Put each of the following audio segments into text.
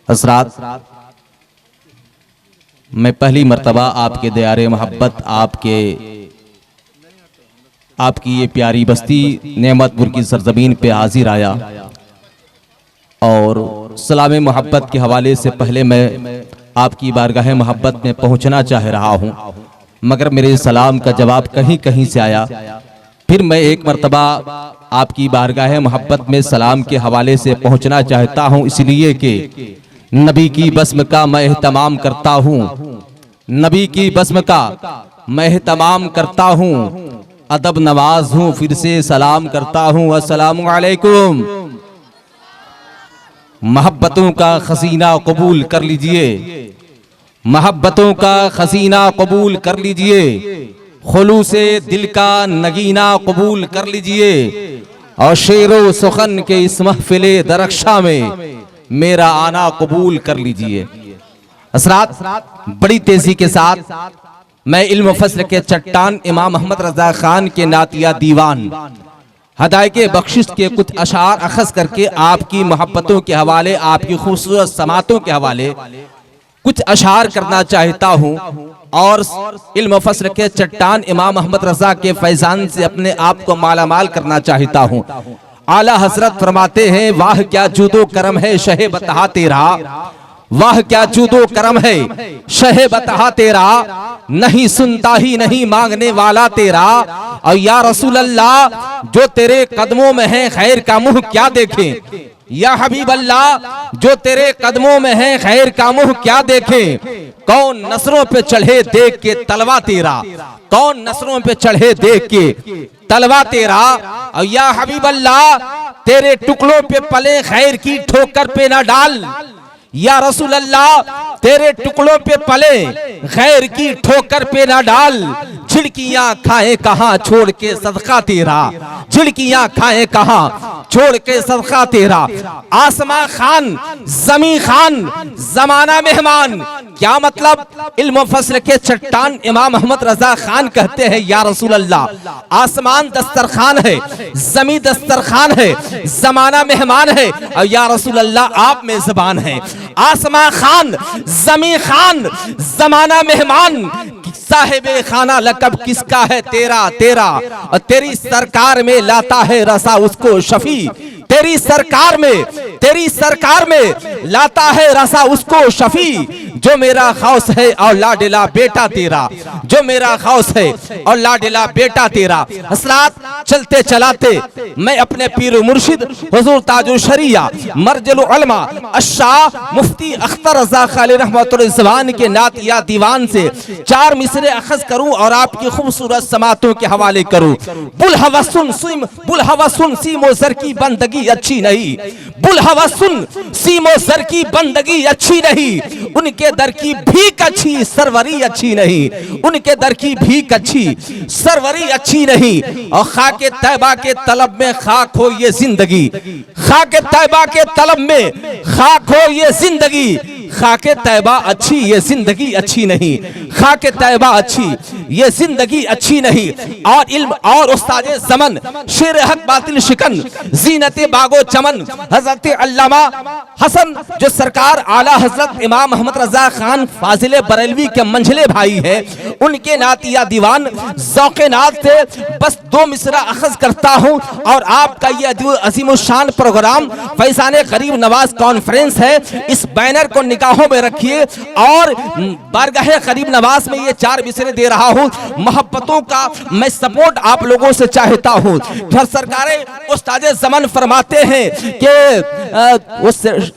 हज़रात, मैं पहली मर्तबा आपके दयारे मोहब्बत आपकी ये प्यारी बस्ती नेमतपुर की सरजमीन पे हाजिर आया और सलाम मोहब्बत के हवाले से पहले मैं आपकी बारगाह मोहब्बत में पहुंचना चाह रहा हूं, मगर मेरे सलाम का जवाब कहीं कहीं से आया। फिर मैं एक मर्तबा आपकी बारगाह मोहब्बत में सलाम के हवाले से पहुंचना चाहता हूं, इसलिए कि नबी की बस्म का मैं एहतमाम करता हूं, नबी की बस्म का मैं एहतमाम करता हूं, अदब नवाज हूं, फिर से सलाम करता हूं। अस्सलामु अलैकुम। मोहब्बतों का खजीना कबूल कर लीजिए, मोहब्बतों का खजीना कबूल कर लीजिए, खुलूसे दिल का नगीना कबूल कर लीजिए और शेरो सुखन के इस महफिले दरख्शा में मेरा आना कबूल कर लीजिए। हज़रात, बड़ी तेजी के साथ मैं इल्म फस्ल के चट्टान इमाम अहमद रजा खान के नातिया दीवान हदायके बख्शिश के कुछ अशार अखज़ करके आपकी मोहब्बतों के हवाले, आपकी खूबसूरत समातों के हवाले कुछ अशार करना चाहता हूँ और इल्म फस्ल के चट्टान इमाम अहमद रजा के फैजान से अपने आप को मालामाल करना चाहता हूँ। आला हजरत फरमाते हैं, वाह क्या जूदो करम है शहे बता तेरा, वाह क्या जूदो करम है शहे बता तेरा, नहीं सुनता ही नहीं मांगने वाला तेरा। और या रसूल अल्लाह, जो तेरे कदमों में है खैर का मुंह क्या देखें, या हबीब अल्लाह, जो तेरे कदमों में है खैर का मुंह क्या देखें। कौन नसरों पे चढ़े देख के तलवा तेरा, कौन नसरों पे चढ़े देख के तलवा तेरा। और या हबीब अल्लाह, तेरे टुकड़ों पे पले खैर की ठोकर पे ना डाल, या रसूल अल्लाह, तेरे टुकड़ों पे पले खैर की ठोकर पे ना डाल। झिड़कियां खाए कहां छोड़ के सदका तेरा, झिड़कियां खाए कहां छोड़ के सदका तेरा। आसमां खान जमी खान जमाना मेहमान, क्या मतलब? इल्म फस्ल के चट्टान इमाम अहमद रजा खान कहते हैं, या रसूल अल्लाह, आसमान दस्तरखान है, जमी दस्तरखान है, जमाना मेहमान है और या रसूल अल्लाह आप मेजबान है। आसमां खान जमी खान जमाना मेहमान, साहिबे खाना लकब किसका है तेरा तेरा। और तेरी सरकार में लाता है रसा उसको शफी, तेरी सरकार में, तेरी सरकार में लाता है रसा उसको शफी। जो मेरा खौस है और लाडिला बेटा तेरा, जो मेरा खौस है और लाडिला बेटा तेरा। हज़रात, चलते चलाते मैं अपने पीर मुर्शिद हुजूर ताजुल शरिया मर्जल उलमा अशाह मुफ्ती अख्तर रज़ा खाली रहमतुल्लाह ज़बान के नातिया दीवान से चार मिसरे अखज़ करूं और आपकी खूबसूरत समातों के हवाले करूं। बुल हवा सुन सीमो ज़र की बंदगी अच्छी नहीं, बुल हवा सुन सीमो ज़र की बंदगी अच्छी नहीं। उनके दर की भीख अच्छी सरवरी अच्छी नहीं, उनके दर की भीख अच्छी सरवरी अच्छी नहीं। और खाके तैबा के तलब में खाक हो ये जिंदगी, खाके तैबा के तलब में खाक हो ये जिंदगी। खाके तैबा अच्छी ये जिंदगी अच्छी नहीं, खाके तैबा अच्छी ये जिंदगी अच्छी नहीं। और इल्म और उस्ताद ज़मन शेर हक बातिल शिकन जीनत बागो चमन हजरत अल्लामा हसन जो सरकार आला हजरत इमाम अहमद रजा खान फाजिले बरेलवी के मंझले भाई है, उनके नातिया दीवान ज़ौक़े नात से बस दो मिसरा अखज़ करता हूँ। और आपका ये अजीम शान प्रोग्राम फैज़ान गरीब नवाज कॉन्फ्रेंस है, इस बैनर को निगाहों में रखिए और बारगाह गरीब नवाज में ये चार मिसरे दे रहा हूँ। मोहब्बतों का मैं सपोर्ट आप लोगों से चाहता हूँ। सरकारे उस्ताद ज़मन फरमाते हैं कि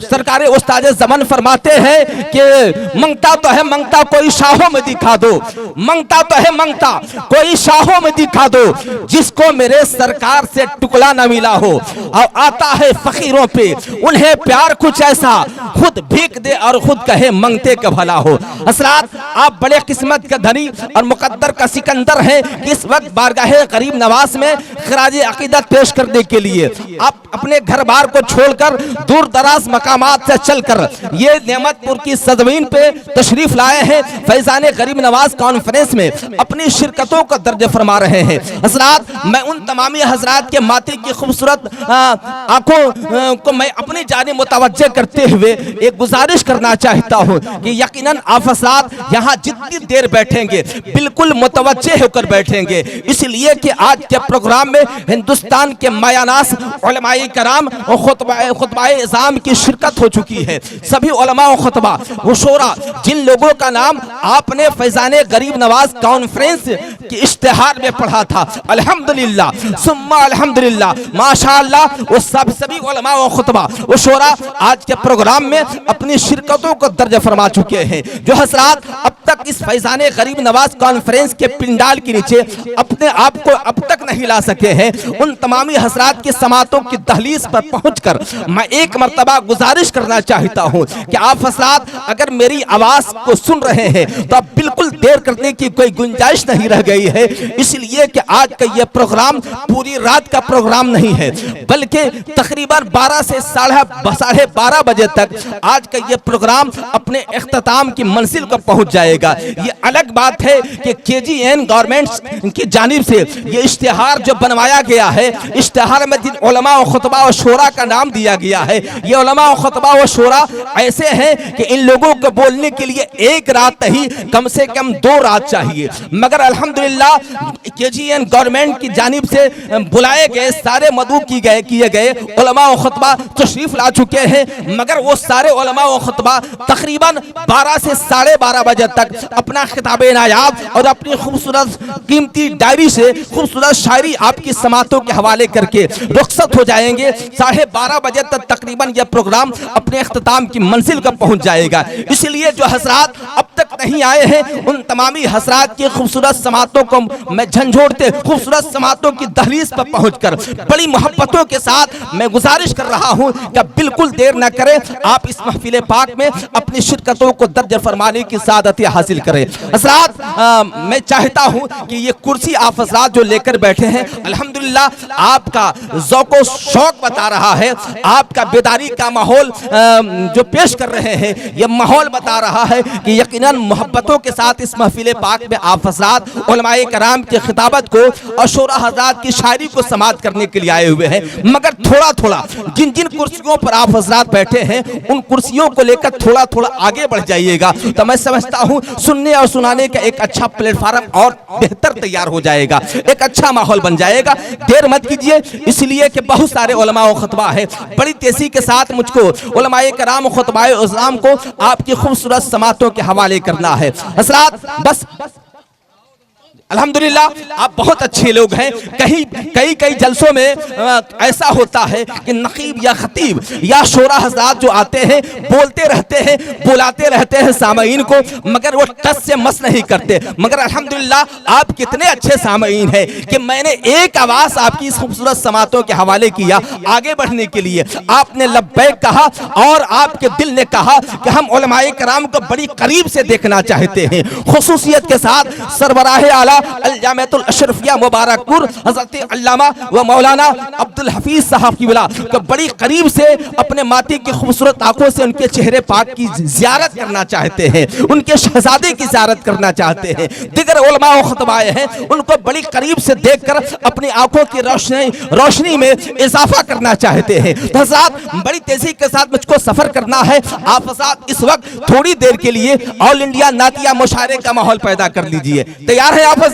सरकारे उस्ताद ज़मन फरमाते हैं कि मंगता तो है मंगता कोई शाहों में दिखा दो, मंगता तो है मंगता कोई शाहों में दिखा दो, जिसको मेरे सरकार से टुकड़ा न मिला हो। और आता है फकीरों पे उन्हें प्यार कुछ ऐसा, खुद भीख दे और खुद कहे मंगते का भला हो। हज़रात, आप बड़े बड़े किस्मत का धनी और मुकद्दर का सिकंदर है कि इस वक्त बारगाहे गरीब नवाज में खराज अकीदत पेश करने के लिए आप अपने घर बार को छोड़कर दूर दराज मकामात से चलकर ये नेमतपुर की सरजमीन पे तशरीफ लाए हैं। फैजान गरीब नवाज कॉन्फ्रेंस में अपनी शिरकतों का दर्ज फरमा रहे हैं। हजरात, मैं उन तमामी हजरात के माथे की खूबसूरत आंखों को मैं अपनी जानिब मुतवज्जे करते हुए एक गुजारिश करना चाहता हूं कि यकीनन आप हजरात यहाँ जितनी देर बैठेंगे बिल्कुल मुतवज्जे होकर बैठेंगे, इसलिए कि आज के प्रोग्राम में हिंदुस्तान के मायानास उलमाए कराम और खुतबाए इज़ाम की शिरकत हो चुकी है। सभी उलमा और खुतबा वो शोरा जिन लोगों का नाम आपने फैजाने गरीब नवाज कॉन्फ्रेंस के इश्तिहार में पढ़ा था, अल्हम्दुलिल्लाह सुम्मा अल्हम्दुलिल्लाह माशाअल्लाह, वो सभी उलमा और खुतबा वो शोरा आज के प्रोग्राम में अपनी शिरकतों को दर्ज फरमा चुके हैं। जो हजरात अब तक इस फैजाने गरीब नवाज कॉन्फ्रेंस के पिंडाल के नीचे अपने आप को अब तक नहीं ला सके हैं, उन तमामी हजरात की समातों की दहलीज पर पहुंचकर मैं एक मर्तबा गुजारिश करना चाहता हूं कि आप हजरात अगर मेरी आवाज को सुन रहे हैं तो अब बिल्कुल देर करने की कोई गुंजाइश नहीं रह गई है, इसलिए कि आज का यह प्रोग्राम पूरी रात का प्रोग्राम नहीं है बल्कि तकरीबन 12 से साढ़े 12 बजे तक आज का यह प्रोग्राम अपने इख्तिताम की मंजिल को पहुंच जाएगा। ये अलग बात है कि KGN गवर्नमेंट की जानिब से ये इश्तिहार जो बनवाया गया है, इश्तिहार में जिन उलमा और खुतबा और शोरा का नाम दिया गया है, ये उलमा और खुतबा और शोरा ऐसे हैं कि इन लोगों को बोलने के लिए एक रात नहीं कम से कम 2 रात चाहिए, मगर अल्हम्दुलिल्लाह KGN गवर्नमेंट की जानिब से बुलाए गए सारे मदऊ किए गए उलमा और खुतबा तशरीफ ला चुके हैं, मगर वो सारे उलमा और खुतबा तकरीबन 12 से साढ़े 12 बजे तक अपना खिताब नायाब और अपनी खूबसूरत कीमती डायरी से खूबसूरत शायरी आपकी समातों के हवाले करके रुखसत हो जाएंगे। 12:30 बजे तक तकरीबन यह प्रोग्राम अपने इख्तिताम की मंजिल पर पहुंच जाएगा। इसलिए जो हजरात अब तक नहीं आए हैं उन तमामी हजरात की खूबसूरत समातों को मैं झंझोड़ते खूबसूरत समातों की दहलीज पर पहुंचकर बड़ी मोहब्बतों के साथ मैं गुजारिश कर रहा हूं कि बिल्कुल देर न करें, आप इस महफिल पाक में अपनी शिरकतों को दर्ज फरमाने की सादत हासिल करें। हजरात, मैं चाहता हूं कि ये कुर्सी आप हजरात जो लेकर बैठे हैं अल्हम्दुलिल्लाह आपका ज़ौक़ शौक बता रहा है, आपका बेदारी का माहौल जो पेश कर रहे हैं ये माहौल बता रहा है कि यकीनन मोहब्बतों के साथ इस महफिल पाक में आप हजरात उलमाए कराम की खिताबत को और शोरा हजरात की शायरी को समाअत करने के लिए आए हुए हैं, मगर थोड़ा थोड़ा जिन जिन कुर्सियों पर आप हजरात बैठे हैं उन कुर्सियों को लेकर थोड़ा थोड़ा आगे बढ़ जाइएगा तो मैं समझता हूं सुनने और सुनाने का एक अच्छा प्लेटफार्म और बेहतर तैयार हो जाएगा, एक अच्छा माहौल बन जाएगा। देर मत कीजिए, इसलिए कि बहुत सारे उलमा और खुतबा है, बड़ी तेजी के साथ मुझको उलमाए कराम खुतबाए इज़ाम को आपकी खूबसूरत समातों के हवाले करना है। हजरात बस अल्हम्दुलिल्लाह आप बहुत अच्छे लोग हैं। कई जलसों में ऐसा होता है कि नकीब या खतीब या शोरा हज़रात जो आते हैं बोलते रहते हैं, बुलाते रहते हैं सामईन को, मगर वो टच से मस नहीं करते। मगर अल्हम्दुलिल्लाह आप कितने अच्छे सामईन हैं कि मैंने एक आवाज़ आपकी इस खूबसूरत समातों के हवाले किया आगे बढ़ने के लिए, आपने लब्बैक कहा और आपके दिल ने कहा कि हम उलमाए कराम को बड़ी करीब से देखना चाहते हैं। खुसूसियत के साथ सरबराह आला अल-जामिअतुल अशरफिया मुबारकपुर हज़रत अल्लामा व मौलाना अब्दुल हफीज साहब की बिला तो बड़ी करीब से अपने माती की खूबसूरत आंखों से उनके चेहरे पाक की ज़ियारत करना चाहते हैं, उनके शहजादे की ज़ियारत करना चाहते हैं। दिगर उलमा और खुतबाए हैं उनको बड़ी करीब से देखकर अपनी आंखों की रोशनी में इजाफा करना चाहते हैं। तो हज़रात बड़ी तेजी के साथ मुझको सफर करना है। आप हज़रात इस वक्त थोड़ी देर के लिए ऑल इंडिया नातिया मुशायरे का माहौल पैदा कर लीजिए। तैयार है आप हज़रात?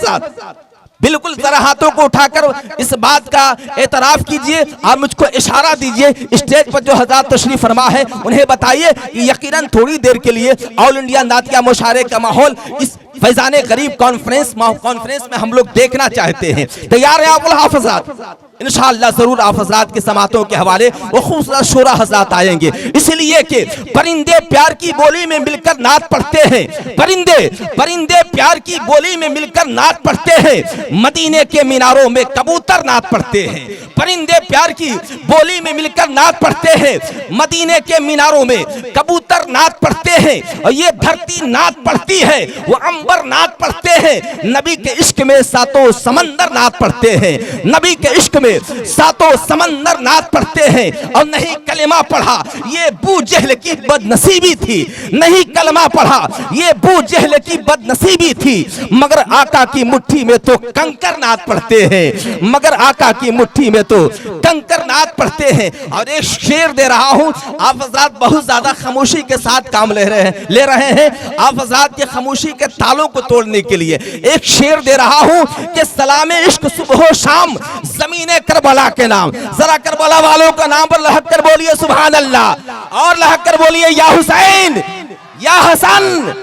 बिल्कुल जरा हाथों को उठाकर इस बात का एतराफ कीजिए, आप मुझको इशारा दीजिए। स्टेज पर जो हज़रात तशरीफ फरमा है उन्हें बताइए कि यकीनन थोड़ी देर के लिए ऑल इंडिया नातिया मुशायरे का माहौल इस फैजाने गरीब कॉन्फ्रेंस में हम लोग देखना चाहते हैं। तैयार है आप हज़रात? इंशाअल्लाह जरूर आप हज़रात के समातों के हवाले वो खूबसूरत शोरा हज़रात आएंगे, इसलिए कि परिंदे प्यार की बोली में मिलकर नात पढ़ते हैं, परिंदे प्यार की बोली में मिलकर नात पढ़ते हैं, मदीने के मीनारों में कबूतर नात पढ़ते हैं। परिंदे प्यार की बोली में मिलकर नात पढ़ते हैं, मदीने के मीनारों में कबूतर नात पढ़ते हैं, और ये धरती नात पढ़ती है। वो अंबर नात पढ़ते हैं, नबी के इश्क में सातों समंदर नात पढ़ते हैं, नबी के इश्क में सातों समंदर नात पढ़ते हैं। और नहीं कलमा पढ़ा ये बू जहल की बदनसीबी थी, नहीं कलमा पढ़ा ये बू जहल की बदनसीबी थी, मगर आका की मुट्ठी में तो कंकर नात पढ़ते हैं, मगर आका की मुट्ठी में तो कंकर नात पढ़ते हैं। और एक शेर दे रहा हूं, आप हज़रात बहुत ज्यादा खामोशी के साथ काम ले रहे हैं आप हज़रात के खामोशी के तालों को तोड़ने के लिए एक शेर दे रहा हूं कि सलामे इश्क सुबह शाम ज़मीने करबला के नाम। जरा करबला वालों का नाम पर लहक कर बोलिए सुभान अल्लाह, और लहक कर बोलिए या हुसैन, या हसन,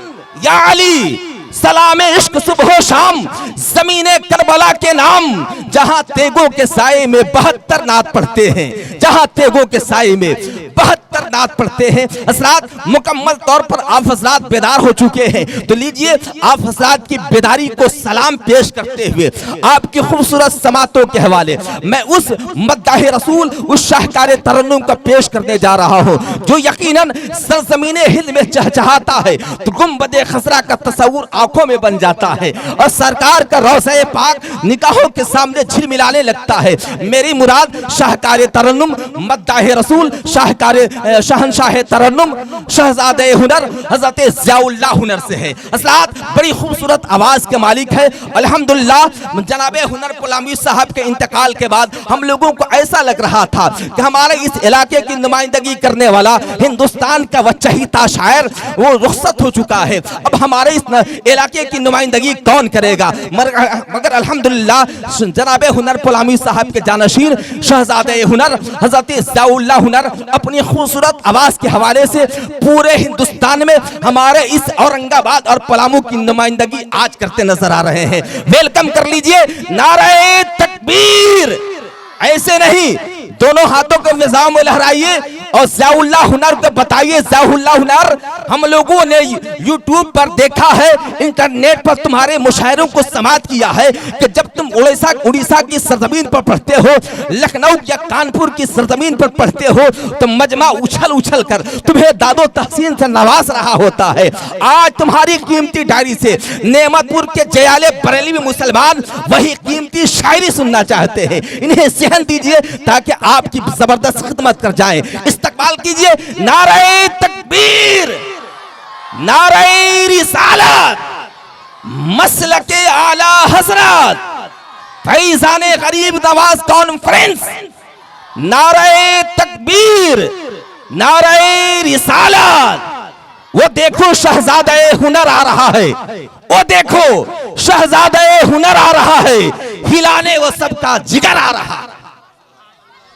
या अली। सलामे इश्क सुबह शाम ज़मीने करबला के नाम, जहां तेगों के साए में 72 नात पढ़ते हैं, जहां तेगों के साए में 72 नात पढ़ते हैं। हज़रात मुकम्मल तौर पर आप हज़रात बेदार हो चुके हैं, तो लीजिए आप हज़रात की बेदारी को सलाम पेश करते हुए आपकी खूबसूरत समातों के हवाले मैं उस मद्दाह रसूल, उस शाहकार तरन्नुम का पेश करने जा रहा हूं जो यकीनन सरज़मीने हिंद में चहचहाता है तो गुंबदे खसरा का तस्वुर आंखों में बन जाता है और सरकार का रोज़े पाक निगाहों के सामने झिलमिलाने लगता है। मेरी मुराद शाहकार तरन्नुम, मद्दाह रसूल, शहनशाह तरन्नुम, शहजादे हुनर हज़रत ज़ियाउल्लाह हुनर से है। हज़रात बड़ी खूबसूरत आवाज़ के मालिक है अल्हम्दुलिल्लाह। जनाबे हुनर पुलामी साहब के इंतकाल के बाद हम लोगों को ऐसा लग रहा था कि हमारे इस इलाके की नुमाइंदगी करने वाला हिंदुस्तान का वच्चहीता शायर वो रुखसत हो चुका है, अब हमारे इस इलाके की नुमाइंदगी कौन करेगा। मगर अल्हम्दुलिल्लाह जनाबे हुनर पुलामी साहब के जानशीन शहजादे हुनर हज़रत ज़ियाउल्लाह हुनर अपनी खूबसूरत आवाज़ के हवाले से पूरे हिंदुस्तान में हमारे इस औरंगाबाद और पलामू की नुमाइंदगी आज करते नजर आ रहे हैं। वेलकम कर लीजिए, नारे तकबीर। ऐसे नहीं, दोनों हाथों को निजाम में लहराइए और ज़ियाउल्लाह हुनर को बताइए, ज़ियाउल्लाह हुनर हम लोगों ने यूट्यूब पर देखा है, इंटरनेट पर तुम्हारे मुशायरों को समाप्त किया है कि जब तुम उड़ीसा की सरजमीन पर पढ़ते हो, लखनऊ या कानपुर की सरजमीन पर पढ़ते हो तो मजमा उछल उछल कर तुम्हें दादो तहसीन से नवाज रहा होता है। आज तुम्हारी कीमती डायरी से नेमतपुर के जयाले बरेली में मुसलमान वही कीमती शायरी सुनना चाहते हैं। इन्हें सहन दीजिए ताकि आपकी जबरदस्त खिदमत कर जाए। इस्तकबाल कीजिए, नारे तकबीर, नारे रिसालत, मसलके आला हज़रत, फैज़ाने गरीब नवाज कॉन्फ्रेंस। नारे तकबीर, नारे रिसालत। वो देखो शहजादे हुनर आ रहा है, वो देखो शहजादे हुनर आ रहा है, हिलाने वो सबका जिगर आ रहा है।